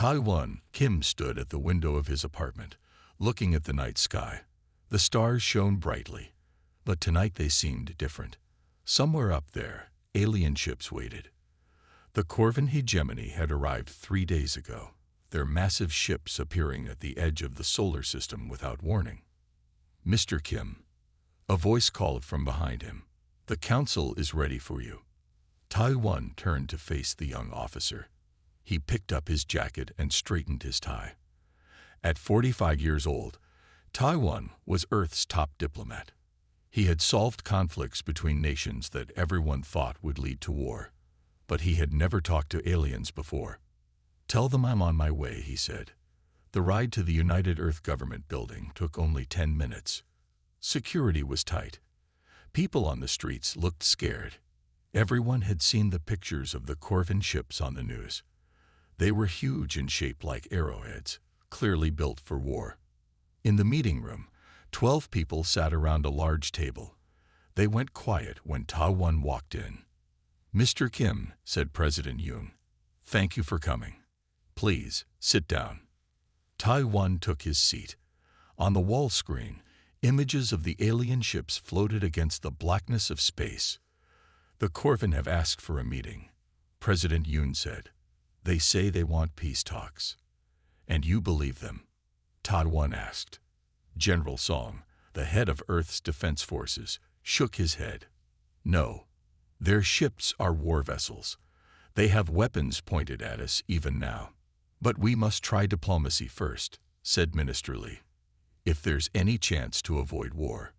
Taiwan, Kim stood at the window of his apartment, looking at the night sky. The stars shone brightly, but tonight they seemed different. Somewhere up there, alien ships waited. The Corvin hegemony had arrived 3 days ago, their massive ships appearing at the edge of the solar system without warning. "Mr. Kim," a voice called from behind him, "the council is ready for you." Taiwan turned to face the young officer. He picked up his jacket and straightened his tie. At 45 years old, Taiwan was Earth's top diplomat. He had solved conflicts between nations that everyone thought would lead to war, but he had never talked to aliens before. "Tell them I'm on my way," he said. The ride to the United Earth Government building took only 10 minutes. Security was tight. People on the streets looked scared. Everyone had seen the pictures of the Corvin ships on the news. They were huge and shaped like arrowheads, clearly built for war. In the meeting room, 12 people sat around a large table. They went quiet when Taiwan walked in. "Mr. Kim," said President Yoon, "thank you for coming. Please, sit down." Taiwan took his seat. On the wall screen, images of the alien ships floated against the blackness of space. "The Corvin have asked for a meeting," President Yoon said. "They say they want peace talks." "And you believe them?" Taiwan asked. General Song, the head of Earth's defense forces, shook his head. "No. Their ships are war vessels. They have weapons pointed at us even now. But we must try diplomacy first," said Minister Lee, "if there's any chance to avoid war."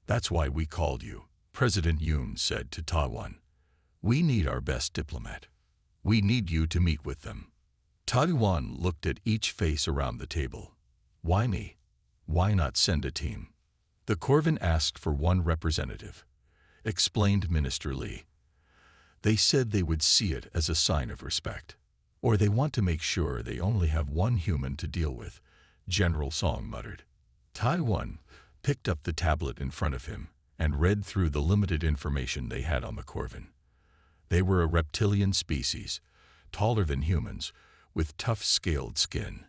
"That's why we called you," President Yoon said to Taiwan. "We need our best diplomat. We need you to meet with them." Taiwan looked at each face around the table. "Why me? Why not send a team?" "The Corvin asked for one representative," explained Minister Lee. "They said they would see it as a sign of respect. Or they want to make sure they only have one human to deal with," General Song muttered. Taiwan picked up the tablet in front of him and read through the limited information they had on the Corvin. They were a reptilian species, taller than humans, with tough scaled skin.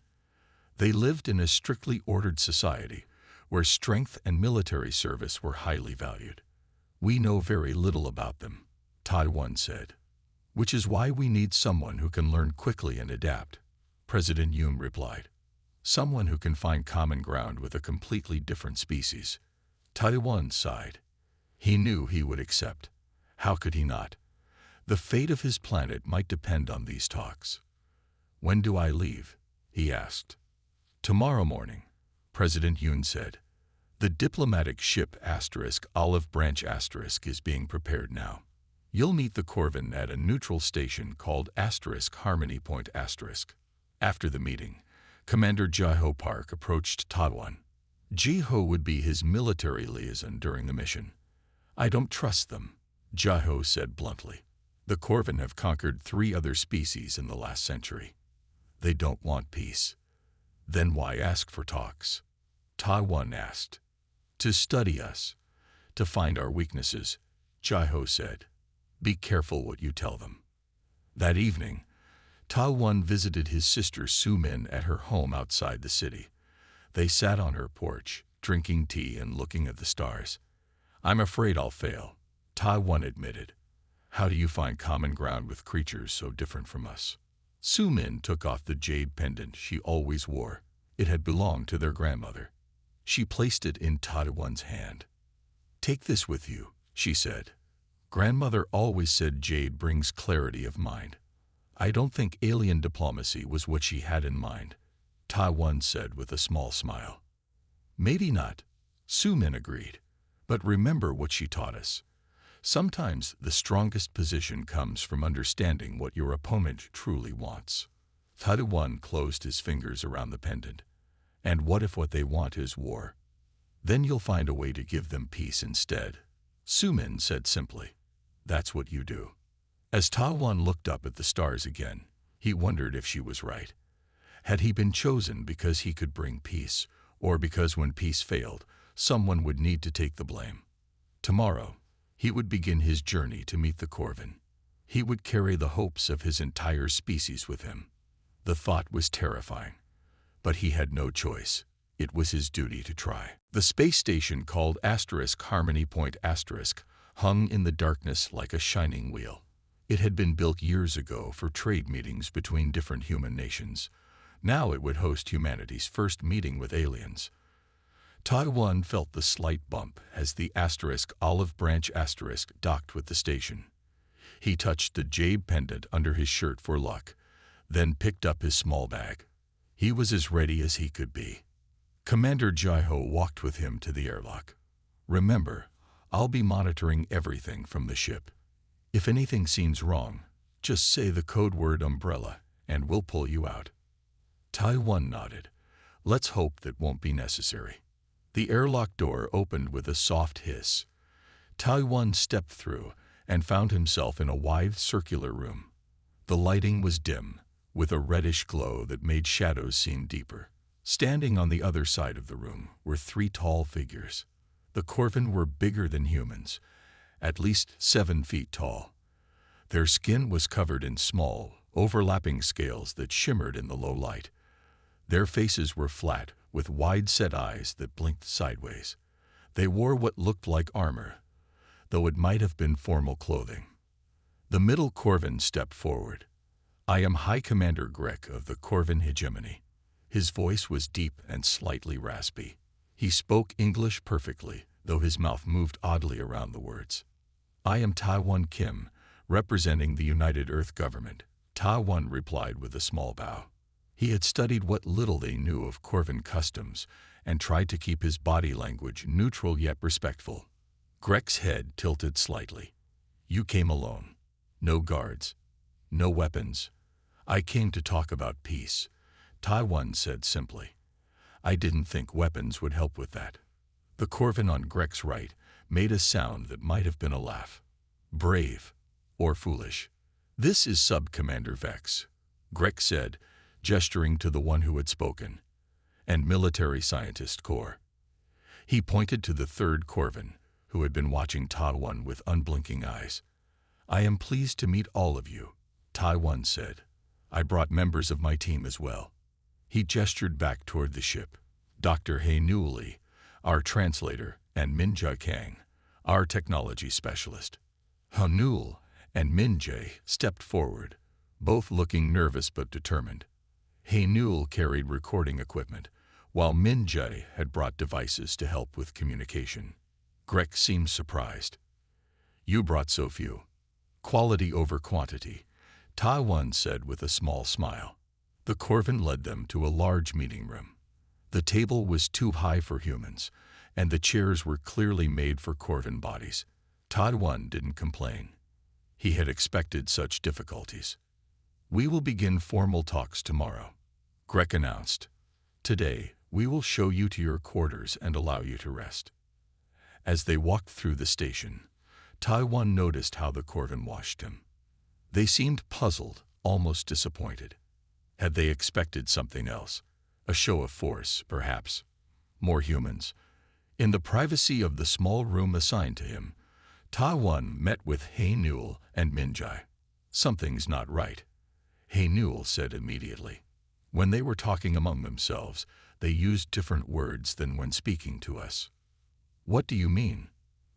They lived in a strictly ordered society where strength and military service were highly valued. "We know very little about them," Taiwan said. "Which is why we need someone who can learn quickly and adapt," President Yoon replied. "Someone who can find common ground with a completely different species." Taiwan sighed. He knew he would accept. How could he not? The fate of his planet might depend on these talks. "When do I leave?" he asked. "Tomorrow morning," President Yoon said. "The diplomatic ship Olive Branch is being prepared now. You'll meet the Corvin at a neutral station called Harmony Point *. After the meeting, Commander Jiho Park approached Taiwan. Jiho would be his military liaison during the mission. "I don't trust them," Jiho said bluntly. "The Corvin have conquered 3 other species in the last century. They don't want peace." "Then why ask for talks?" Taiwan asked. "To study us, to find our weaknesses," Jiho said. "Be careful what you tell them." That evening, Taiwan visited his sister Su-min at her home outside the city. They sat on her porch, drinking tea and looking at the stars. "I'm afraid I'll fail," Taiwan admitted. "How do you find common ground with creatures so different from us?" Su-min took off the jade pendant she always wore. It had belonged to their grandmother. She placed it in Taiwan's hand. "Take this with you," she said. "Grandmother always said jade brings clarity of mind." "I don't think alien diplomacy was what she had in mind," Taiwan said with a small smile. "Maybe not," Su-min agreed. "But remember what she taught us. Sometimes the strongest position comes from understanding what your opponent truly wants." Taiwan closed his fingers around the pendant. "And what if what they want is war? Then you'll find a way to give them peace instead," Su-min said simply. "That's what you do." As Taiwan looked up at the stars again, he wondered if she was right. Had he been chosen because he could bring peace, or because when peace failed, someone would need to take the blame? Tomorrow, he would begin his journey to meet the Corvin. He would carry the hopes of his entire species with him. The thought was terrifying, but he had no choice. It was his duty to try. The space station called Harmony Point hung in the darkness like a shining wheel. It had been built years ago for trade meetings between different human nations. Now it would host humanity's first meeting with aliens. Taiwan felt the slight bump as the olive branch docked with the station. He touched the jade pendant under his shirt for luck, then picked up his small bag. He was as ready as he could be. Commander Jai-ho walked with him to the airlock. "Remember, I'll be monitoring everything from the ship. If anything seems wrong, just say the code word umbrella and we'll pull you out." Taiwan nodded. "Let's hope that won't be necessary." The airlock door opened with a soft hiss. Taiwan stepped through and found himself in a wide circular room. The lighting was dim, with a reddish glow that made shadows seem deeper. Standing on the other side of the room were 3 tall figures. The Corvin were bigger than humans, at least 7 feet tall. Their skin was covered in small, overlapping scales that shimmered in the low light. Their faces were flat, with wide-set eyes that blinked sideways. They wore what looked like armor, though it might have been formal clothing. The middle Corvin stepped forward. "I am High Commander Grek of the Corvin Hegemony." His voice was deep and slightly raspy. He spoke English perfectly, though his mouth moved oddly around the words. "I am Taiwan Kim, representing the United Earth Government," Taiwan replied with a small bow. He had studied what little they knew of Corvin customs and tried to keep his body language neutral yet respectful. Grek's head tilted slightly. "You came alone. No guards. No weapons. I came to talk about peace," Taiwan said simply. "I didn't think weapons would help with that." The Corvin on Grek's right made a sound that might have been a laugh. "Brave or foolish." "This is Sub-Commander Vex," Grek said, gesturing to the one who had spoken, "and Military Scientist Corps." He pointed to the third Corvin, who had been watching Taiwan with unblinking eyes. "I am pleased to meet all of you," Taiwan said. "I brought members of my team as well." He gestured back toward the ship. Dr. He Newley, our translator, and Min-jae Kang, our technology specialist. Hanul and Min-jae stepped forward, both looking nervous but determined. He Newell carried recording equipment, while Min-jae had brought devices to help with communication. Grek seemed surprised. "You brought so few." "Quality over quantity," Taiwan said with a small smile. The Corvin led them to a large meeting room. The table was too high for humans, and the chairs were clearly made for Corvin bodies. Taiwan didn't complain. He had expected such difficulties. "We will begin formal talks tomorrow," Grek announced. "Today, we will show you to your quarters and allow you to rest." As they walked through the station, Taiwan noticed how the Corvin watched him. They seemed puzzled, almost disappointed. Had they expected something else? A show of force, perhaps? More humans? In the privacy of the small room assigned to him, Taiwan met with He Newell and Min-jae. "Something's not right," He Newell said immediately. "When they were talking among themselves, they used different words than when speaking to us." "What do you mean?"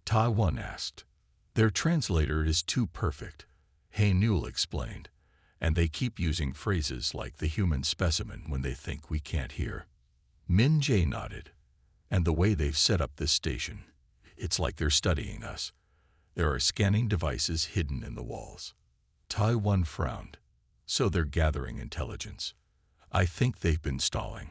Taiwan asked. "Their translator is too perfect," He Newell explained, "and they keep using phrases like the human specimen when they think we can't hear." Min-jae nodded. "And the way they've set up this station, it's like they're studying us. There are scanning devices hidden in the walls." Taiwan frowned. "So they're gathering intelligence." "I think they've been stalling,"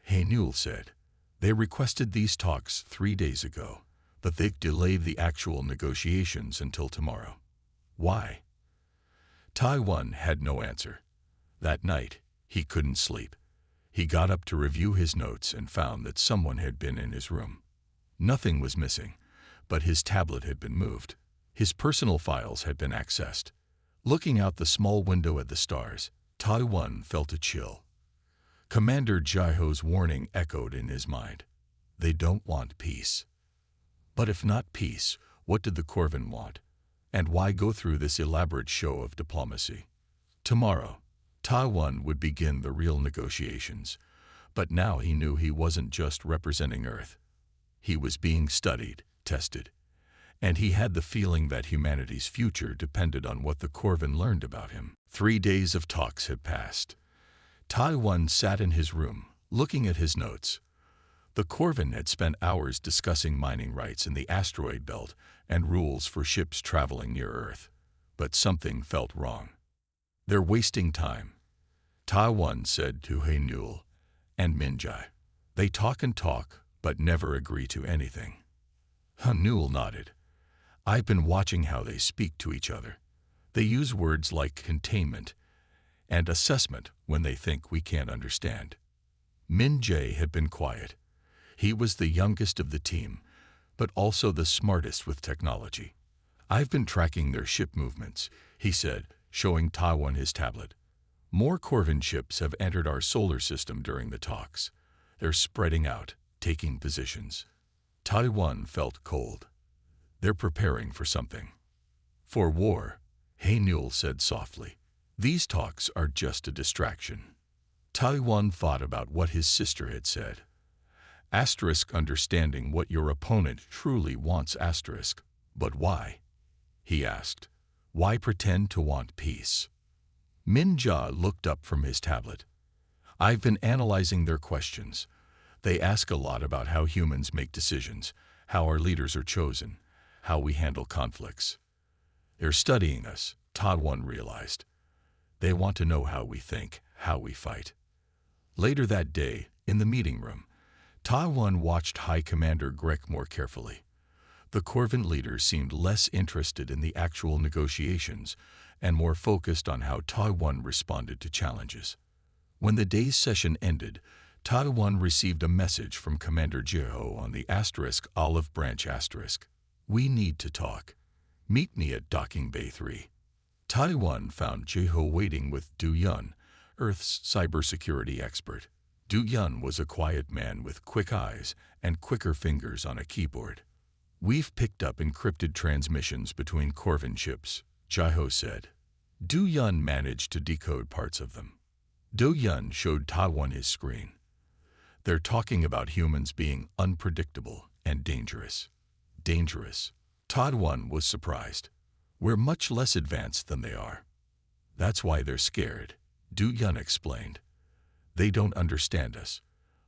He Newell said. "They requested these talks 3 days ago, but they've delayed the actual negotiations until tomorrow." "Why?" Taiwan had no answer. That night, he couldn't sleep. He got up to review his notes and found that someone had been in his room. Nothing was missing, but his tablet had been moved. His personal files had been accessed. Looking out the small window at the stars, Taiwan felt a chill. Commander Jai-ho's warning echoed in his mind. They don't want peace. But if not peace, what did the Corvin want? And why go through this elaborate show of diplomacy? "Tomorrow," Taiwan would begin the real negotiations, but now he knew he wasn't just representing Earth. He was being studied, tested, and he had the feeling that humanity's future depended on what the Corvin learned about him. 3 days of talks had passed. Taiwan sat in his room, looking at his notes. The Corvin had spent hours discussing mining rights in the asteroid belt and rules for ships traveling near Earth. But something felt wrong. "They're wasting time," Taiwan said to Hainul and Minjai. "They talk and talk, but never agree to anything." Hainul nodded. "I've been watching how they speak to each other. They use words like containment and assessment when they think we can't understand." Minjai had been quiet. He was the youngest of the team, but also the smartest with technology. "I've been tracking their ship movements," he said, showing Taiwan his tablet. "More Corvin ships have entered our solar system during the talks. They're spreading out, taking positions." Taiwan felt cold. "They're preparing for something." "For war," Hainul said softly. "These talks are just a distraction." Taiwan thought about what his sister had said. Understanding what your opponent truly wants. But why? He asked. Why pretend to want peace? Minja looked up from his tablet. "I've been analyzing their questions. They ask a lot about how humans make decisions, how our leaders are chosen, how we handle conflicts. They're studying us," Taiwan realized. "They want to know how we think, how we fight." Later that day, in the meeting room, Taiwan watched High Commander Grek more carefully. The Corvin leader seemed less interested in the actual negotiations and more focused on how Taiwan responded to challenges. When the day's session ended, Taiwan received a message from Commander Jeho on the Olive Branch *. "We need to talk. Meet me at Docking Bay 3. Taiwan found Jeho waiting with Du Yun, Earth's cybersecurity expert. Du Yun was a quiet man with quick eyes and quicker fingers on a keyboard. "We've picked up encrypted transmissions between Corvin ships," Jeho said. Du Yun managed to decode parts of them. Du Yun showed Taiwan his screen. "They're talking about humans being unpredictable and dangerous." Dangerous. Taiwan was surprised. "We're much less advanced than they are. That's why they're scared," Du Yun explained. "They don't understand us.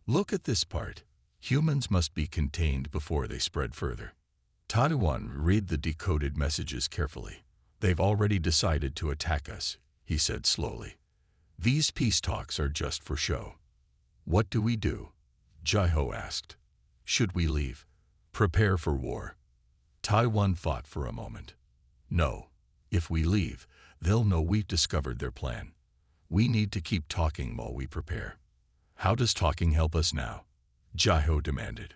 Look at this part. Humans must be contained before they spread further." Taiwan read the decoded messages carefully. "They've already decided to attack us," he said slowly. "These peace talks are just for show." "What do we do?" Jeho asked. "Should we leave? Prepare for war?" Taiwan thought for a moment. "No. If we leave, they'll know we've discovered their plan. We need to keep talking while we prepare." "How does talking help us now?" Jeho demanded.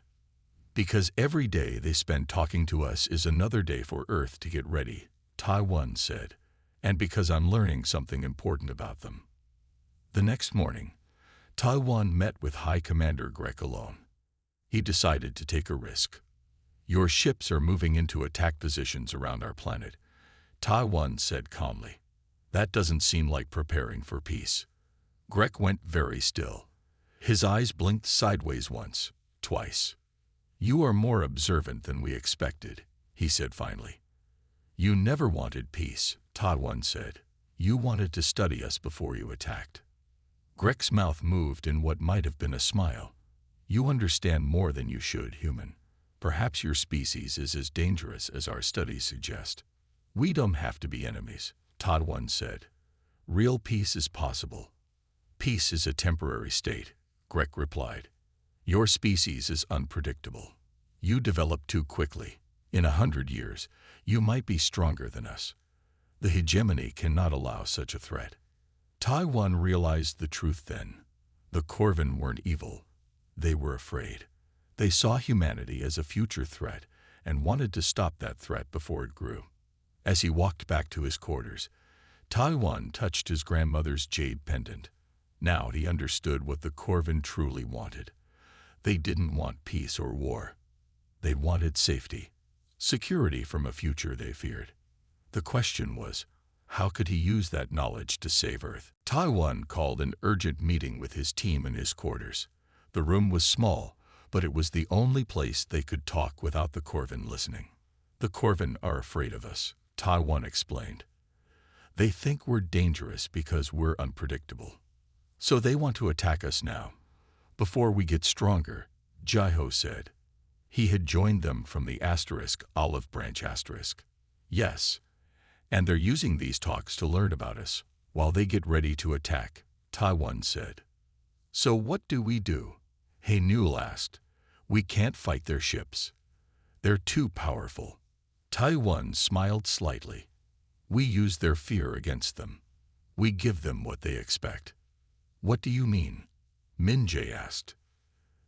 "Because every day they spend talking to us is another day for Earth to get ready," Taiwan said, "and because I'm learning something important about them." The next morning, Taiwan met with High Commander Grek alone. He decided to take a risk. "Your ships are moving into attack positions around our planet," Taiwan said calmly. "That doesn't seem like preparing for peace." Grek went very still. His eyes blinked sideways once, twice. "You are more observant than we expected," he said finally. "You never wanted peace," Taiwan said. "You wanted to study us before you attacked." Grek's mouth moved in what might have been a smile. "You understand more than you should, human. Perhaps your species is as dangerous as our studies suggest." "We don't have to be enemies," Taiwan said. "Real peace is possible." "Peace is a temporary state," Grek replied. "Your species is unpredictable. You develop too quickly. In 100 years, you might be stronger than us. The hegemony cannot allow such a threat." Taiwan realized the truth then. The Corvin weren't evil. They were afraid. They saw humanity as a future threat and wanted to stop that threat before it grew. As he walked back to his quarters, Taiwan touched his grandmother's jade pendant. Now he understood what the Corvin truly wanted. They didn't want peace or war. They wanted safety, security from a future they feared. The question was, How could he use that knowledge to save Earth? Taiwan called an urgent meeting with his team in his quarters. The room was small, but it was the only place they could talk without the Corvin listening. The Corvin are afraid of us, Taiwan explained. They think we're dangerous because we're unpredictable. So they want to attack us now. Before we get stronger, Jaiho said. He had joined them from the Olive Branch *. Yes, and they're using these talks to learn about us while they get ready to attack, Taiwan said. So what do we do? He Newell asked. We can't fight their ships. They're too powerful. Taiwan smiled slightly. We use their fear against them. We give them what they expect. What do you mean? Min-jae asked.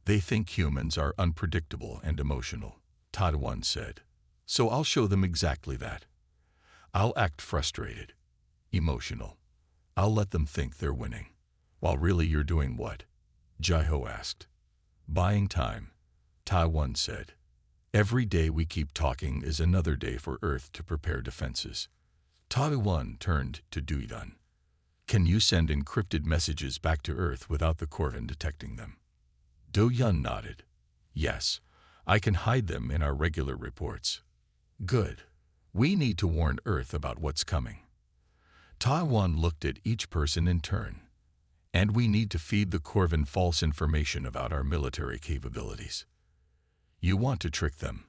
They think humans are unpredictable and emotional, Taiwan said. So I'll show them exactly that. I'll act frustrated, emotional. I'll let them think they're winning. While really you're doing what? Jaiho asked. Buying time, Taiwan said. Every day we keep talking is another day for Earth to prepare defenses. Taiwan turned to Do-yun. Can you send encrypted messages back to Earth without the Corvin detecting them? Do-yun nodded. Yes, I can hide them in our regular reports. Good. We need to warn Earth about what's coming. Taiwan looked at each person in turn. And we need to feed the Corvin false information about our military capabilities. You want to trick them?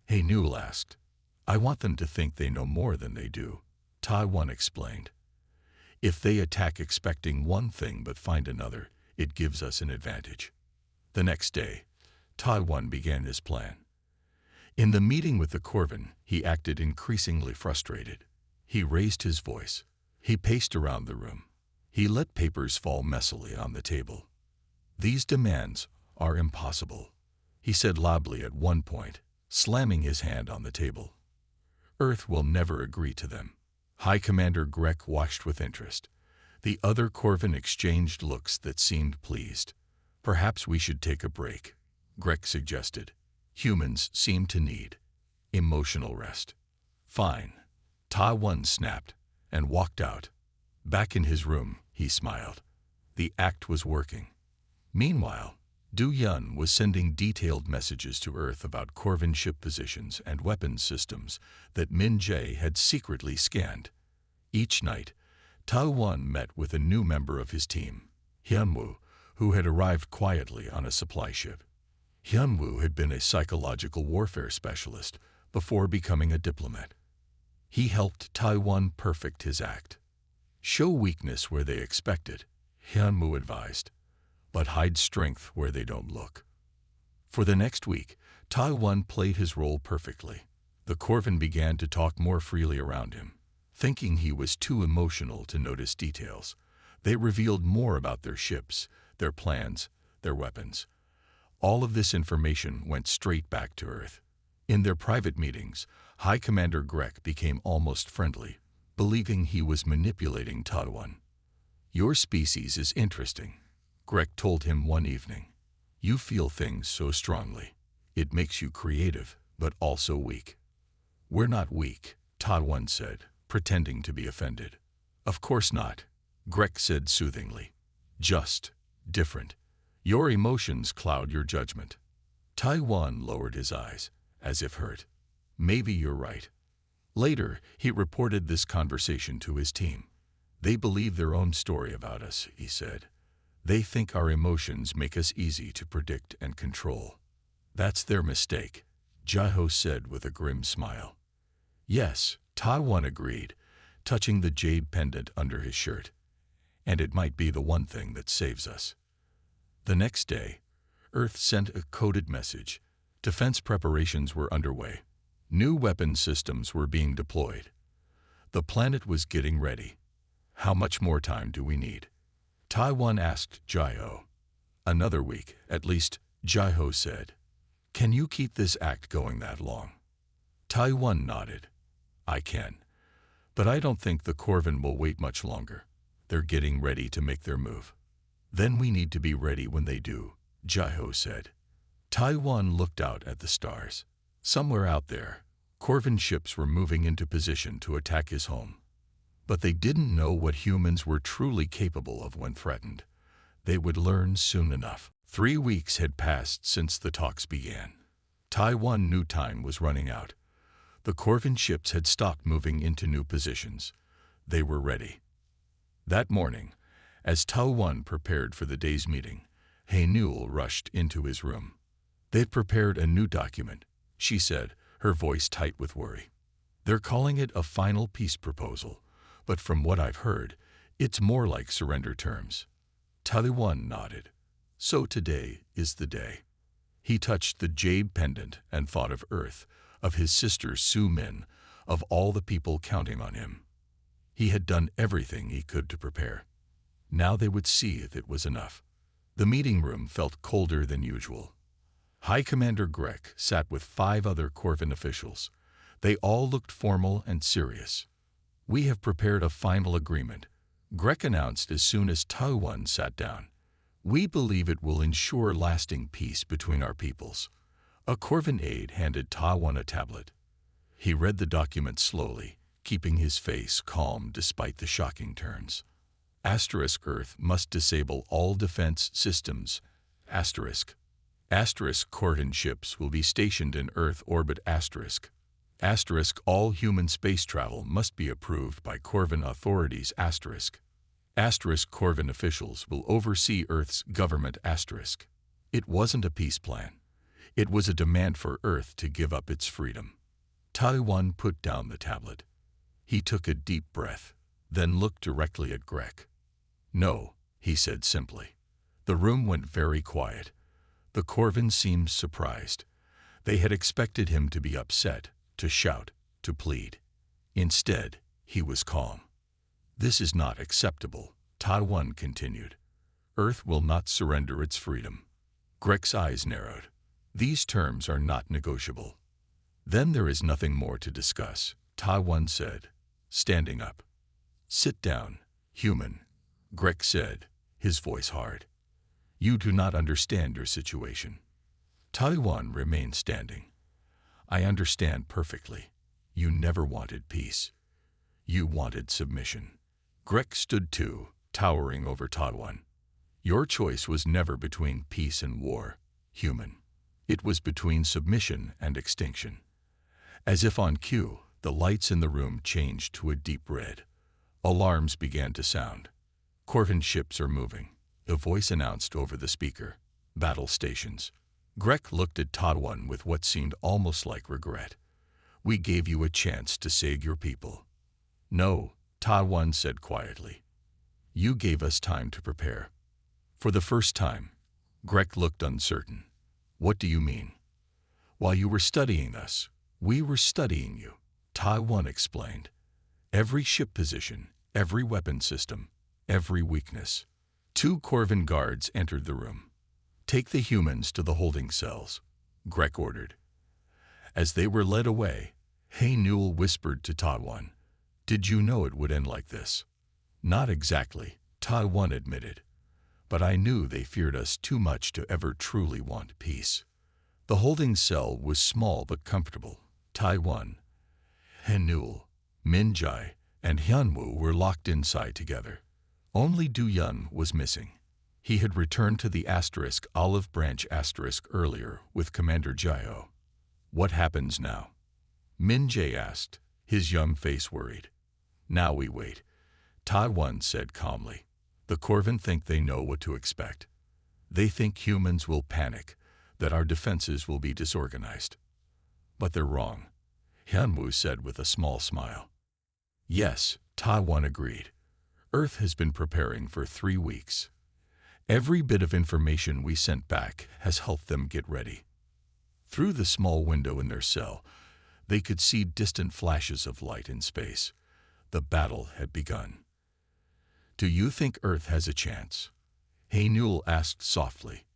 He Newell asked. I want them to think they know more than they do, Taiwan explained. If they attack expecting one thing but find another, it gives us an advantage. The next day, Taiwan began his plan. In the meeting with the Corvin, he acted increasingly frustrated. He raised his voice. He paced around the room. He let papers fall messily on the table. These demands are impossible, he said loudly at one point, slamming his hand on the table. Earth will never agree to them. High Commander Grek watched with interest. The other Corvin exchanged looks that seemed pleased. Perhaps we should take a break, Grek suggested. Humans seem to need emotional rest. Fine. Taiwan snapped and walked out. Back in his room, he smiled. The act was working. Meanwhile, Do-yun was sending detailed messages to Earth about Corvin ship positions and weapons systems that Min-jae had secretly scanned. Each night, Taiwan met with a new member of his team, Hyunwoo, who had arrived quietly on a supply ship. Hyunwoo had been a psychological warfare specialist before becoming a diplomat. He helped Taiwan perfect his act. Show weakness where they expect it, Hyunwoo advised, but hide strength where they don't look. For the next week, Taiwan played his role perfectly. The Corvin began to talk more freely around him. Thinking he was too emotional to notice details, they revealed more about their ships, their plans, their weapons. All of this information went straight back to Earth. In their private meetings, High Commander Grek became almost friendly, believing he was manipulating Taiwan. Your species is interesting, Grek told him one evening. You feel things so strongly. It makes you creative, but also weak. We're not weak, Taiwan said, pretending to be offended. Of course not, Grek said soothingly. Just different. Your emotions cloud your judgment. Taiwan lowered his eyes, as if hurt. Maybe you're right. Later, he reported this conversation to his team. They believe their own story about us, he said. They think our emotions make us easy to predict and control. That's their mistake, Jaiho said with a grim smile. Yes, Taiwan agreed, touching the jade pendant under his shirt. And it might be the one thing that saves us. The next day, Earth sent a coded message. Defense preparations were underway. New weapon systems were being deployed. The planet was getting ready. How much more time do we need? Taiwan asked Jaiho. Another week, at least, Jaiho said. Can you keep this act going that long? Taiwan nodded. I can. But I don't think the Corvin will wait much longer. They're getting ready to make their move. Then we need to be ready when they do, Jaiho said. Taiwan looked out at the stars. Somewhere out there, Corvin ships were moving into position to attack his home. But they didn't know what humans were truly capable of when threatened. They would learn soon enough. 3 weeks had passed since the talks began. Taiwan knew time was running out. The Corvin ships had stopped moving into new positions. They were ready. That morning, as Taiwan prepared for the day's meeting, He Newell rushed into his room. They'd prepared a new document, she said, her voice tight with worry. They're calling it a final peace proposal, but from what I've heard, it's more like surrender terms. Taiwan nodded. So today is the day. He touched the jade pendant and thought of Earth, of his sister Su Min, of all the people counting on him. He had done everything he could to prepare. Now they would see if it was enough. The meeting room felt colder than usual. High Commander Grek sat with 5 other Corvin officials. They all looked formal and serious. We have prepared a final agreement, Grek announced as soon as Taiwan sat down. We believe it will ensure lasting peace between our peoples. A Corvin aide handed Taiwan a tablet. He read the document slowly, keeping his face calm despite the shocking turns. Asterisk Earth must disable all defense systems. Asterisk. Asterisk Corvin ships will be stationed in Earth orbit. Asterisk. Asterisk all human space travel must be approved by Corvin authorities. Asterisk. Asterisk Corvin officials will oversee Earth's government. Asterisk. It wasn't a peace plan. It was a demand for Earth to give up its freedom. Taiwan put down the tablet. He took a deep breath, then looked directly at Grek. No, he said simply. The room went very quiet. The Corvin seemed surprised. They had expected him to be upset, to shout, to plead. Instead, he was calm. This is not acceptable, Taiwan continued. Earth will not surrender its freedom. Grek's eyes narrowed. These terms are not negotiable. Then there is nothing more to discuss, Taiwan said, standing up. Sit down, human, Grek said, his voice hard. You do not understand your situation. Taiwan remained standing. I understand perfectly. You never wanted peace. You wanted submission. Grek stood too, towering over Taiwan. Your choice was never between peace and war, human. It was between submission and extinction. As if on cue, the lights in the room changed to a deep red. Alarms began to sound. Corvin ships are moving, the voice announced over the speaker. Battle stations. Grek looked at Taiwan with what seemed almost like regret. We gave you a chance to save your people. No, Taiwan said quietly. You gave us time to prepare. For the first time, Grek looked uncertain. What do you mean? While you were studying us, we were studying you, Taiwan explained. Every ship position, every weapon system, every weakness. 2 Corvin guards entered the room. Take the humans to the holding cells, Grek ordered. As they were led away, He Newell whispered to Taiwan, Did you know it would end like this? Not exactly, Taiwan admitted. But I knew they feared us too much to ever truly want peace. The holding cell was small but comfortable. Taiwan, He Newell, Min Jai, and Hyunwoo were locked inside together. Only Du Yun was missing. He had returned to the asterisk olive branch asterisk earlier with Commander Jio. What happens now? Min Jae asked, his young face worried. Now we wait, Taiwan said calmly. The Corvin think they know what to expect. They think humans will panic, that our defenses will be disorganized. But they're wrong, Hyunwoo said with a small smile. Yes, Taiwan agreed. Earth has been preparing for 3 weeks. Every bit of information we sent back has helped them get ready. Through the small window in their cell, they could see distant flashes of light in space. The battle had begun. Do you think Earth has a chance? He Newell asked softly.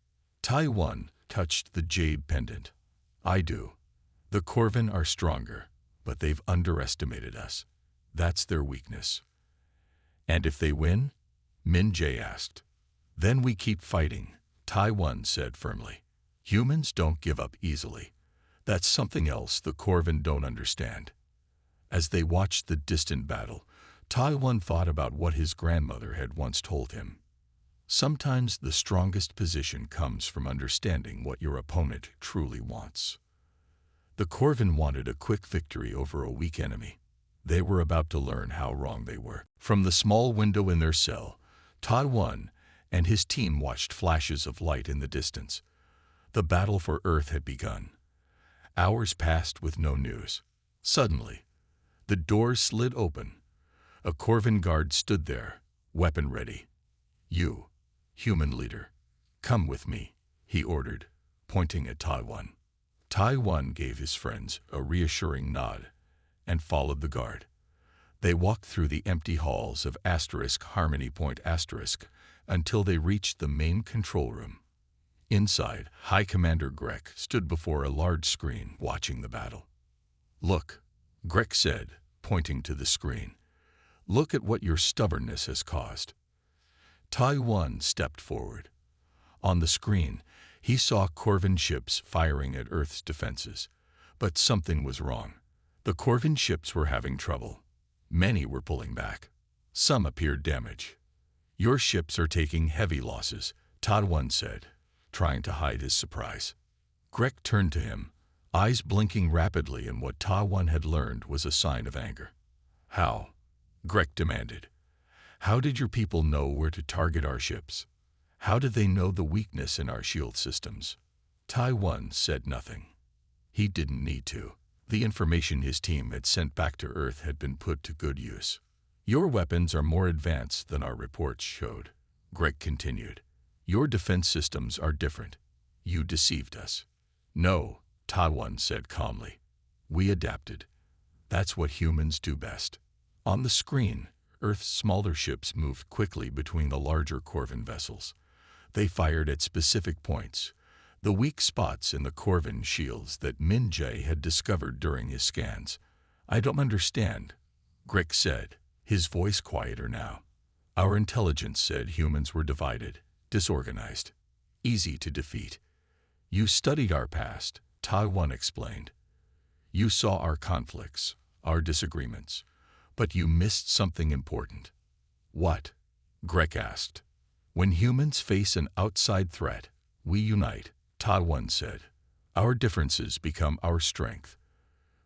Taiwan touched the jade pendant. I do. The Corvin are stronger, but they've underestimated us. That's their weakness. And if they win? Min Jae asked. Then we keep fighting, Taiwan said firmly. Humans don't give up easily. That's something else the Corvin don't understand. As they watched the distant battle, Taiwan thought about what his grandmother had once told him. Sometimes the strongest position comes from understanding what your opponent truly wants. The Corvin wanted a quick victory over a weak enemy. They were about to learn how wrong they were. From the small window in their cell, Taiwan and his team watched flashes of light in the distance. The battle for Earth had begun. Hours passed with no news. Suddenly, the doors slid open. A Corvin guard stood there, weapon ready. "You, human leader, come with me," he ordered, pointing at Taiwan. Taiwan gave his friends a reassuring nod and followed the guard. They walked through the empty halls of Harmony Point until they reached the main control room. Inside, High Commander Grek stood before a large screen watching the battle. "Look," Grek said, pointing to the screen. "Look at what your stubbornness has caused." Taiwan stepped forward. On the screen, he saw Corvin ships firing at Earth's defenses. But something was wrong. The Corvin ships were having trouble. Many were pulling back. Some appeared damaged. "Your ships are taking heavy losses," Taiwan said, trying to hide his surprise. Grek turned to him, eyes blinking rapidly, and what Taiwan had learned was a sign of anger. "How?" Grek demanded. "How did your people know where to target our ships? How did they know the weakness in our shield systems?" Taiwan said nothing. He didn't need to. The information his team had sent back to Earth had been put to good use. "Your weapons are more advanced than our reports showed," Grek continued. "Your defense systems are different. You deceived us." "No," Taiwan said calmly. "We adapted. That's what humans do best." On the screen, Earth's smaller ships moved quickly between the larger Corvin vessels. They fired at specific points, the weak spots in the Corvin shields that Min-jae had discovered during his scans. "I don't understand," Grek said, his voice quieter now. "Our intelligence said humans were divided, disorganized, easy to defeat." "You studied our past," Taiwan explained. "You saw our conflicts, our disagreements, but you missed something important." "What?" Grek asked. "When humans face an outside threat, we unite," Taiwan said. "Our differences become our strength.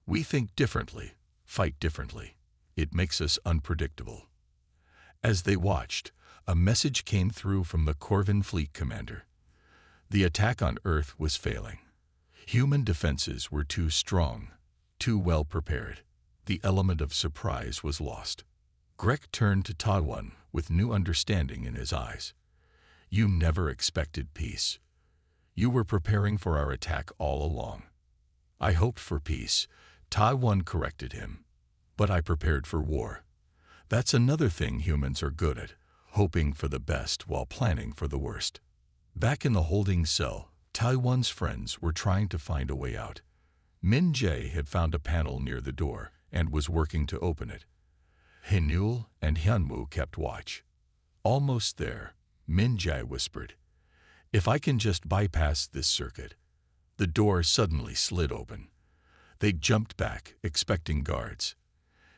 We think differently, fight differently. It makes us unpredictable." As they watched, a message came through from the Corvin fleet commander. The attack on Earth was failing. Human defenses were too strong, too well prepared. The element of surprise was lost. Grek turned to Taiwan with new understanding in his eyes. "You never expected peace. You were preparing for our attack all along." "I hoped for peace," Taiwan corrected him. "But I prepared for war. That's another thing humans are good at, hoping for the best while planning for the worst." Back in the holding cell, Taiwan's friends were trying to find a way out. Min-jae had found a panel near the door and was working to open it. Haenul and Hyunwoo kept watch. "Almost there," Min-jae whispered. "If I can just bypass this circuit." The door suddenly slid open. They jumped back, expecting guards.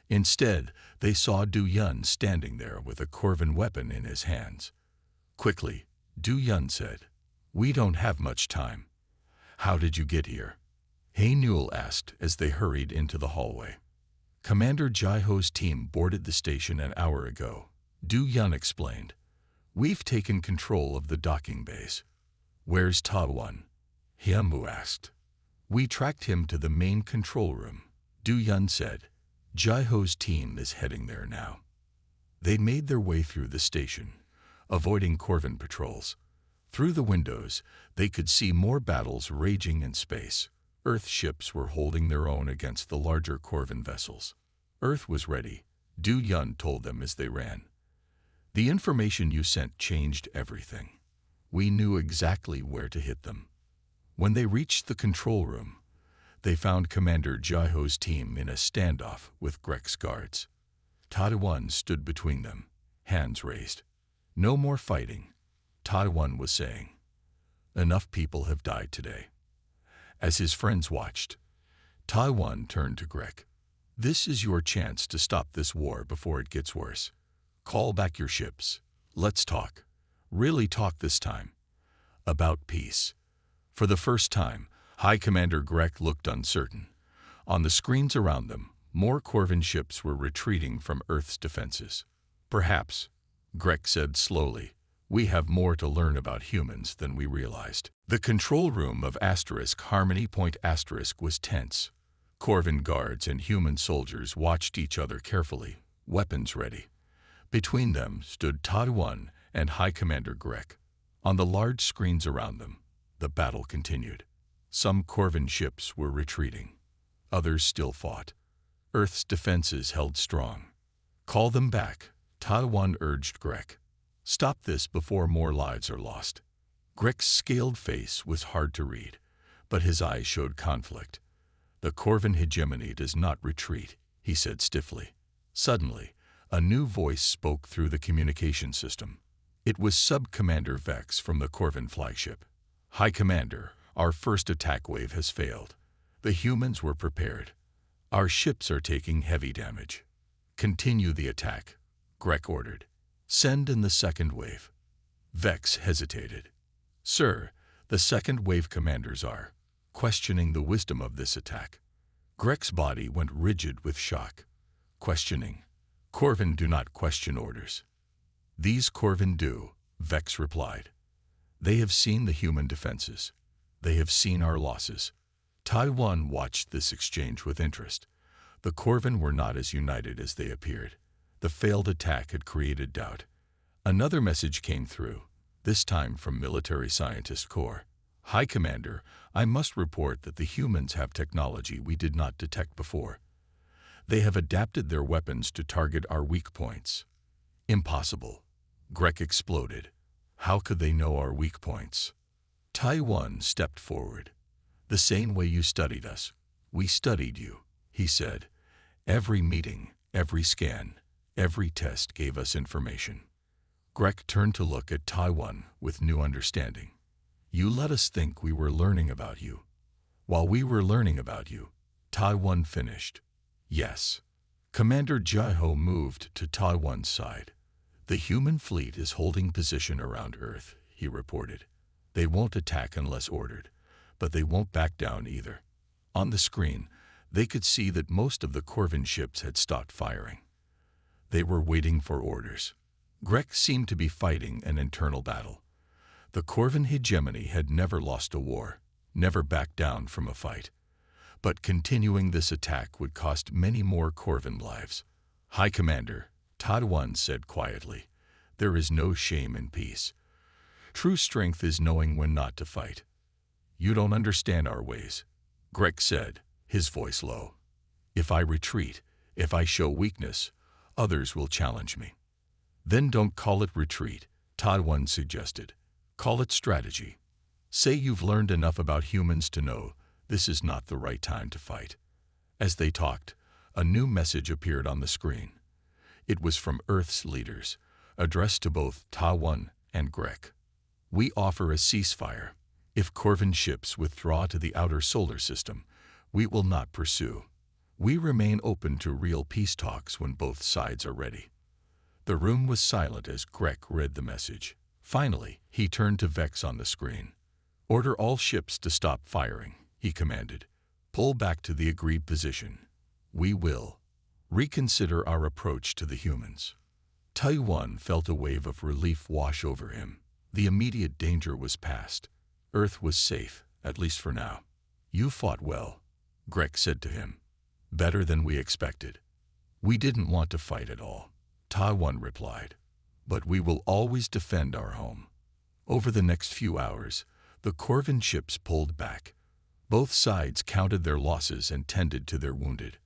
Instead, they saw Du-yun standing there with a Corvin weapon in his hands. Quickly, Du-yun said, "We don't have much time." "How did you get here?" Haenul asked as they hurried into the hallway. "Commander Jaiho's team boarded the station an hour ago," Du-yun explained. "We've taken control of the docking bays." "Where's Taiwan?" Hyunwoo asked. "We tracked him to the main control room," Du-yun said. "Jaiho's team is heading there now." They made their way through the station, avoiding Corvin patrols. Through the windows, they could see more battles raging in space. Earth ships were holding their own against the larger Corvin vessels. Earth was ready, Du-yun told them as they ran. "The information you sent changed everything. We knew exactly where to hit them." When they reached the control room, they found Commander Jaiho's team in a standoff with Grek's guards. Taiwan stood between them, hands raised. "No more fighting," Taiwan was saying. "Enough people have died today." As his friends watched, Taiwan turned to Grek. This is your chance to stop this war before it gets worse. Call back your ships. Let's talk. Really talk this time. About peace. For the first time, High Commander Grek looked uncertain. On the screens around them, more Corvin ships were retreating from Earth's defenses. Perhaps, Grek said slowly, we have more to learn about humans than we realized. The control room of Harmony Point was tense. Corvin guards and human soldiers watched each other carefully, weapons ready. Between them stood Taiwan and High Commander Grek. On the large screens around them, the battle continued. Some Corvin ships were retreating. Others still fought. Earth's defenses held strong. Call them back, Taiwan urged Grek. Stop this before more lives are lost. Grek's scaled face was hard to read, but his eyes showed conflict. The Corvin hegemony does not retreat, he said stiffly. Suddenly, a new voice spoke through the communication system. It was Sub-Commander Vex from the Corvin flagship. High Commander, our first attack wave has failed. The humans were prepared. Our ships are taking heavy damage. Continue the attack, Grek ordered. Send in the second wave. Vex hesitated. Sir, the second wave commanders are questioning the wisdom of this attack. Grek's body went rigid with shock. Questioning. Corvin do not question orders. These Corvin do, Vex replied. They have seen the human defenses. They have seen our losses. Taiwan watched this exchange with interest. The Corvin were not as united as they appeared. The failed attack had created doubt. Another message came through, this time from Military Scientist Corps. High Commander, I must report that the humans have technology we did not detect before. They have adapted their weapons to target our weak points. Impossible. Grek exploded. How could they know our weak points? Taiwan stepped forward. The same way you studied us. We studied you, he said. Every meeting, every scan, every test gave us information. Grek turned to look at Taiwan with new understanding. You let us think we were learning about you. While we were learning about you, Taiwan finished. Yes. Commander Jiho moved to Taiwan's side. The human fleet is holding position around Earth, he reported. They won't attack unless ordered, but they won't back down either. On the screen, they could see that most of the Corvin ships had stopped firing. They were waiting for orders. Grek seemed to be fighting an internal battle. The Corvin hegemony had never lost a war, never backed down from a fight. But continuing this attack would cost many more Corvin lives. High Commander, Taiwan said quietly, there is no shame in peace. True strength is knowing when not to fight. You don't understand our ways, Grek said, his voice low. If I retreat, if I show weakness, others will challenge me. Then don't call it retreat, Taiwan suggested. Call it strategy. Say you've learned enough about humans to know this is not the right time to fight. As they talked, a new message appeared on the screen. It was from Earth's leaders, addressed to both Taiwan and Grek. We offer a ceasefire. If Corvin ships withdraw to the outer solar system, we will not pursue. We remain open to real peace talks when both sides are ready. The room was silent as Grek read the message. Finally, he turned to Vex on the screen. Order all ships to stop firing, he commanded. Pull back to the agreed position. We will reconsider our approach to the humans. Taiwan felt a wave of relief wash over him. The immediate danger was past. Earth was safe, at least for now. You fought well, Grek said to him. Better than we expected. We didn't want to fight at all, Taiwan replied. But we will always defend our home. Over the next few hours, the Corvin ships pulled back. Both sides counted their losses and tended to their wounded.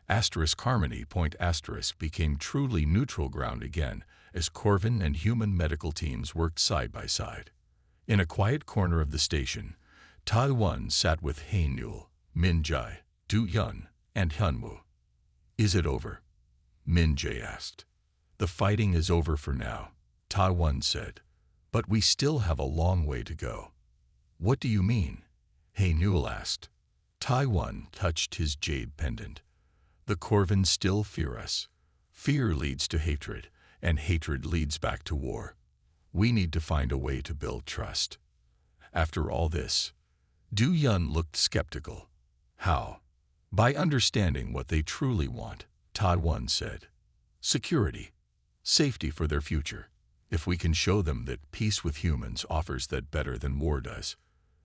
Harmony Point became truly neutral ground again as Corvin and human medical teams worked side by side. In a quiet corner of the station, Taiwan sat with Hainul, Minjai, Du Yun, and Hyunwoo. Is it over? Minjai asked. The fighting is over for now, Taiwan said. But we still have a long way to go. What do you mean? Hainul asked. Taiwan touched his jade pendant. The Corvins still fear us. Fear leads to hatred, and hatred leads back to war. We need to find a way to build trust. After all this, Du Yun looked skeptical. How? By understanding what they truly want, Taiwan said. Security. Safety for their future. If we can show them that peace with humans offers that better than war does,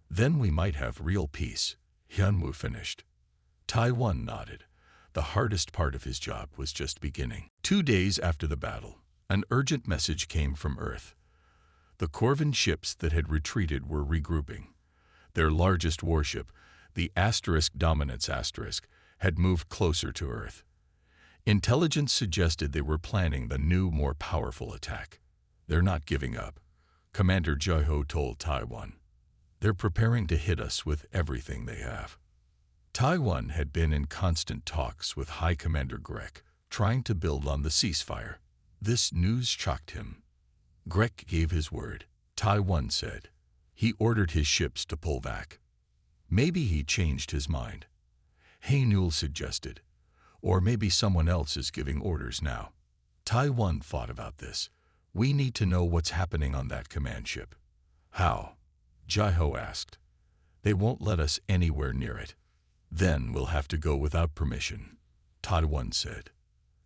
then we might have real peace. Hyunwoo finished. Taiwan nodded. The hardest part of his job was just beginning. 2 days after the battle, an urgent message came from Earth. The Corvin ships that had retreated were regrouping. Their largest warship, the Dominance had moved closer to Earth. Intelligence suggested they were planning the new, more powerful attack. They're not giving up, Commander Jae-ho told Taiwan. They're preparing to hit us with everything they have. Taiwan had been in constant talks with High Commander Grek, trying to build on the ceasefire. This news shocked him. Grek gave his word, Taiwan said. He ordered his ships to pull back. Maybe he changed his mind. Hae-Nul suggested. Or maybe someone else is giving orders now. Taiwan thought about this. We need to know what's happening on that command ship. How? Jae-ho asked. They won't let us anywhere near it. Then we'll have to go without permission, Taiwan said.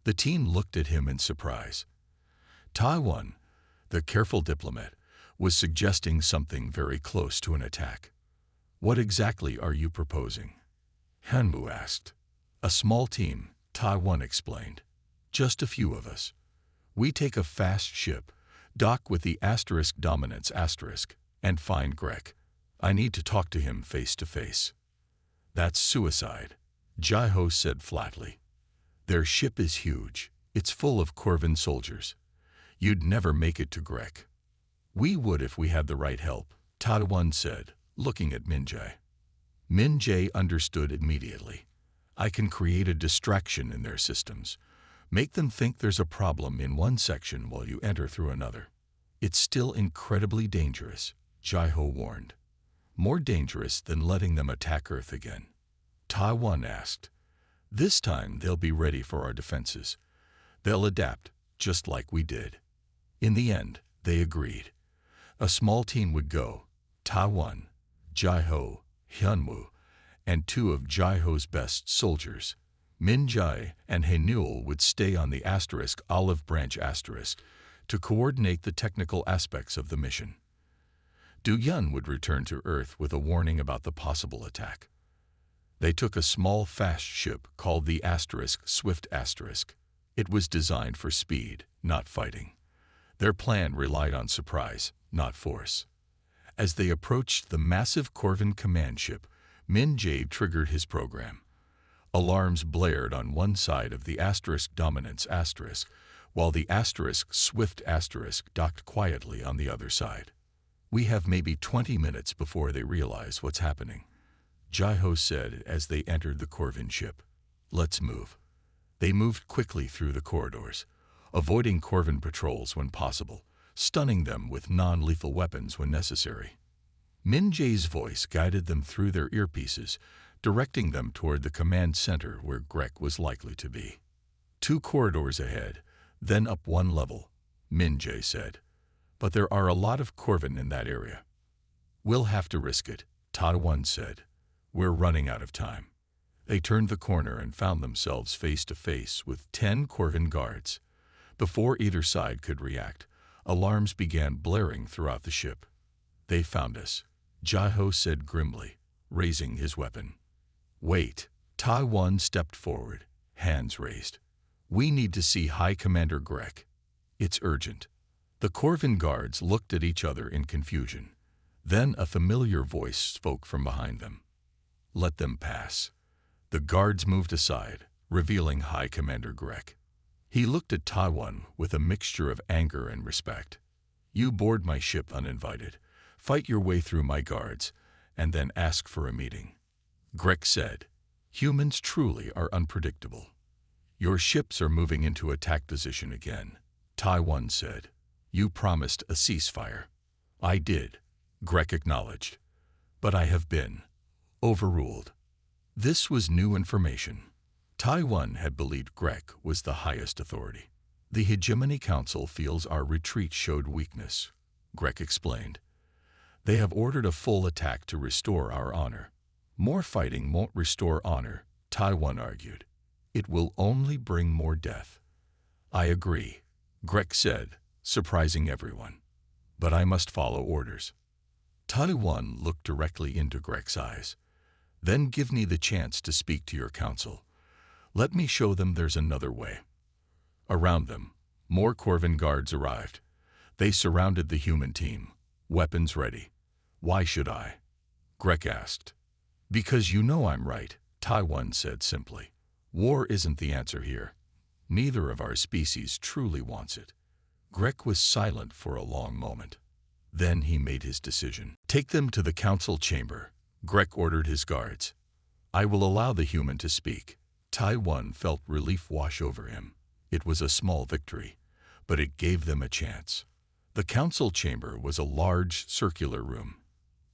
The team looked at him in surprise. Taiwan, the careful diplomat, was suggesting something very close to an attack. What exactly are you proposing? Hyunwoo asked. A small team, Taiwan explained. Just a few of us. We take a fast ship, dock with the Dominance and find Grek. I need to talk to him face to face. That's suicide, Jae-ho said flatly. Their ship is huge. It's full of Corvin soldiers. You'd never make it to Grek. We would if we had the right help, Taiwan said, looking at Min-jae. Min-jae understood immediately. I can create a distraction in their systems. Make them think there's a problem in one section while you enter through another. It's still incredibly dangerous, Jae-ho warned. More dangerous than letting them attack Earth again. Taiwan asked. This time they'll be ready for our defenses. They'll adapt, just like we did. In the end, they agreed. A small team would go, Taiwan, Jae-ho, Hyunwoo, and 2 of Jae-ho's best soldiers. Min-jae and Hae-Nul would stay on the Olive Branch to coordinate the technical aspects of the mission. Du Yun would return to Earth with a warning about the possible attack. They took a small fast ship called the Swift. It was designed for speed, not fighting. Their plan relied on surprise, not force. As they approached the massive Corvin command ship, Min-jae triggered his program. Alarms blared on one side of the Dominance while the Swift docked quietly on the other side. We have maybe 20 minutes before they realize what's happening, Jae-ho said as they entered the Corvin ship. Let's move. They moved quickly through the corridors, avoiding Corvin patrols when possible, stunning them with non-lethal weapons when necessary. Min-jae's voice guided them through their earpieces, directing them toward the command center where Grek was likely to be. 2 corridors ahead, then up 1 level, Min-jae said. But there are a lot of Corvin in that area. We'll have to risk it, Taiwan said. We're running out of time. They turned the corner and found themselves face to face with 10 Corvin guards. Before either side could react, alarms began blaring throughout the ship. They found us, Jae-ho said grimly, raising his weapon. Wait, Taiwan stepped forward, hands raised. We need to see High Commander Grek. It's urgent. The Corvin guards looked at each other in confusion. Then a familiar voice spoke from behind them. Let them pass. The guards moved aside, revealing High Commander Grek. He looked at Taiwan with a mixture of anger and respect. You board my ship uninvited, fight your way through my guards, and then ask for a meeting. Grek said, humans truly are unpredictable. Your ships are moving into attack position again, Taiwan said. You promised a ceasefire. I did, Grek acknowledged. But I have been overruled. This was new information. Taiwan had believed Grek was the highest authority. The Hegemony Council feels our retreat showed weakness, Grek explained. They have ordered a full attack to restore our honor. More fighting won't restore honor, Taiwan argued. It will only bring more death. I agree, Grek said, surprising everyone. But I must follow orders. Taiwan looked directly into Grek's eyes. Then give me the chance to speak to your council. Let me show them there's another way. Around them, more Corvin guards arrived. They surrounded the human team, weapons ready. Why should I? Grek asked. Because you know I'm right, Taiwan said simply. War isn't the answer here. Neither of our species truly wants it. Grek was silent for a long moment. Then he made his decision. Take them to the council chamber, Grek ordered his guards. I will allow the human to speak. Taiwan felt relief wash over him. It was a small victory, but it gave them a chance. The council chamber was a large, circular room.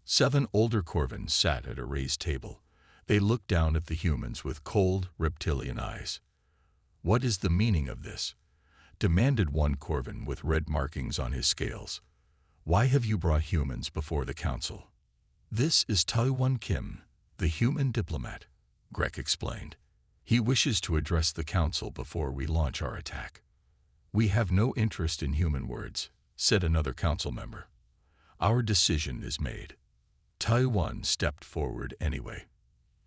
7 older Corvins sat at a raised table. They looked down at the humans with cold, reptilian eyes. What is the meaning of this? Demanded one Corvin with red markings on his scales. Why have you brought humans before the council? This is Taiwan Kim, the human diplomat, Grek explained. He wishes to address the council before we launch our attack. We have no interest in human words, said another council member. Our decision is made. Taiwan stepped forward anyway.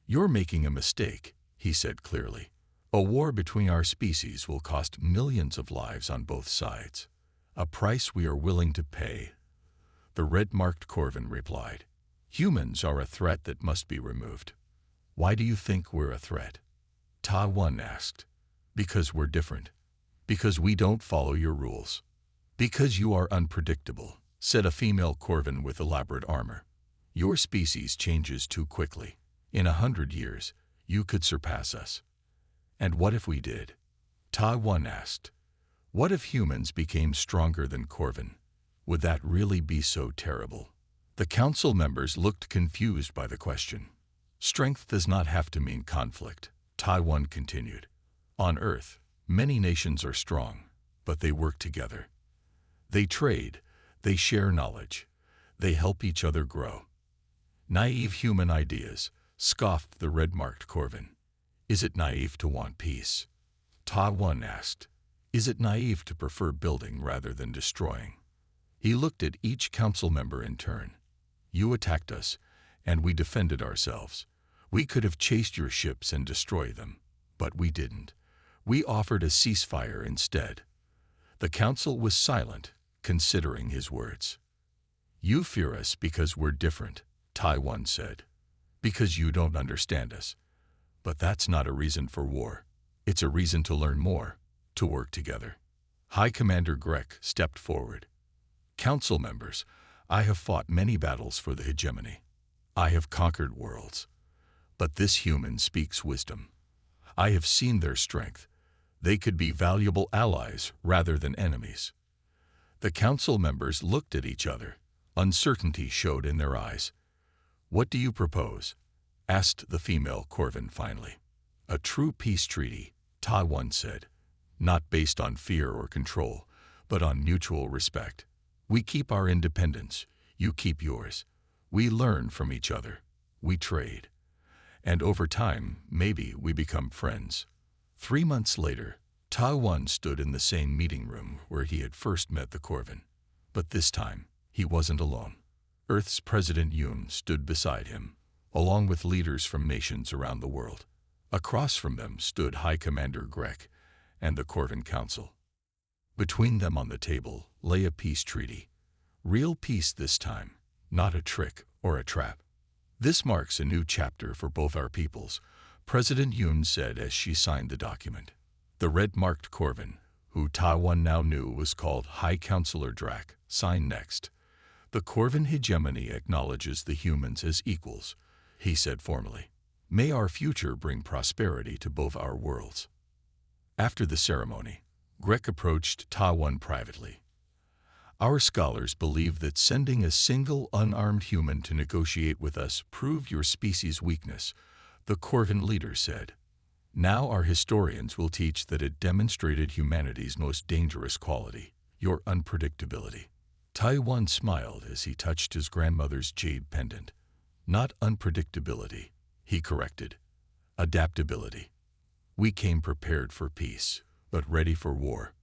You're making a mistake, he said clearly. A war between our species will cost millions of lives on both sides. A price we are willing to pay. The red-marked Corvin replied. Humans are a threat that must be removed. Why do you think we're a threat? Taiwan asked. Because we're different. Because we don't follow your rules. Because you are unpredictable, said a female Corvin with elaborate armor. Your species changes too quickly. In 100 years, you could surpass us. And what if we did? Taiwan asked. What if humans became stronger than Corvin? Would that really be so terrible? The council members looked confused by the question. Strength does not have to mean conflict, Taiwan continued. On Earth, many nations are strong, but they work together. They trade, they share knowledge, they help each other grow. Naive human ideas, scoffed the red-marked Corvin. Is it naive to want peace? Taiwan asked. Is it naive to prefer building rather than destroying? He looked at each council member in turn. You attacked us, and we defended ourselves. We could have chased your ships and destroyed them, but we didn't. We offered a ceasefire instead. The council was silent, considering his words. You fear us because we're different, Taiwan said. Because you don't understand us. But that's not a reason for war. It's a reason to learn more, to work together. High Commander Grek stepped forward. Council members, I have fought many battles for the hegemony. I have conquered worlds. But this human speaks wisdom. I have seen their strength. They could be valuable allies rather than enemies. The council members looked at each other. Uncertainty showed in their eyes. What do you propose? Asked the female Corvin finally. A true peace treaty, Taiwan said. Not based on fear or control, but on mutual respect. We keep our independence. You keep yours. We learn from each other. We trade. And over time, maybe we become friends. 3 months later, Taiwan stood in the same meeting room where he had first met the Corvin. But this time, he wasn't alone. Earth's President Yoon stood beside him, along with leaders from nations around the world. Across from them stood High Commander Grek and the Corvin Council. Between them on the table lay a peace treaty. Real peace this time, not a trick or a trap. This marks a new chapter for both our peoples, President Yoon said as she signed the document. The red-marked Corvin, who Taiwan now knew was called High Counselor Drak, signed next. The Corvin hegemony acknowledges the humans as equals, he said formally. May our future bring prosperity to both our worlds. After the ceremony, Grek approached Taiwan privately. Our scholars believe that sending a single unarmed human to negotiate with us proved your species' weakness, the Corvin leader said. Now our historians will teach that it demonstrated humanity's most dangerous quality, your unpredictability. Taiwan smiled as he touched his grandmother's jade pendant. Not unpredictability, he corrected. Adaptability. We came prepared for peace, but ready for war.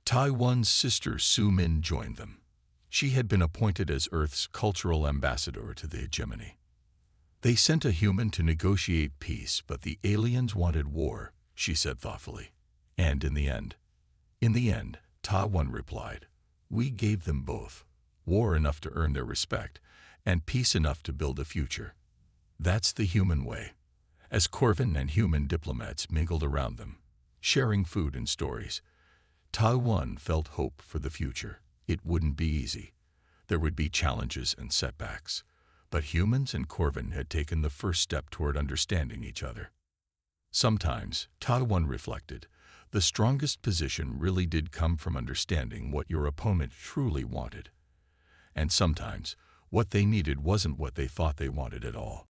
Taiwan's sister Su Min joined them. She had been appointed as Earth's cultural ambassador to the hegemony. They sent a human to negotiate peace, but the aliens wanted war, she said thoughtfully. And in the end, Taiwan replied, we gave them both. War enough to earn their respect, and peace enough to build a future. That's the human way. As Corvin and human diplomats mingled around them, sharing food and stories, Taiwan felt hope for the future. It wouldn't be easy. There would be challenges and setbacks. But humans and Corvin had taken the first step toward understanding each other. Sometimes, Taiwan reflected, the strongest position really did come from understanding what your opponent truly wanted. And sometimes, what they needed wasn't what they thought they wanted at all.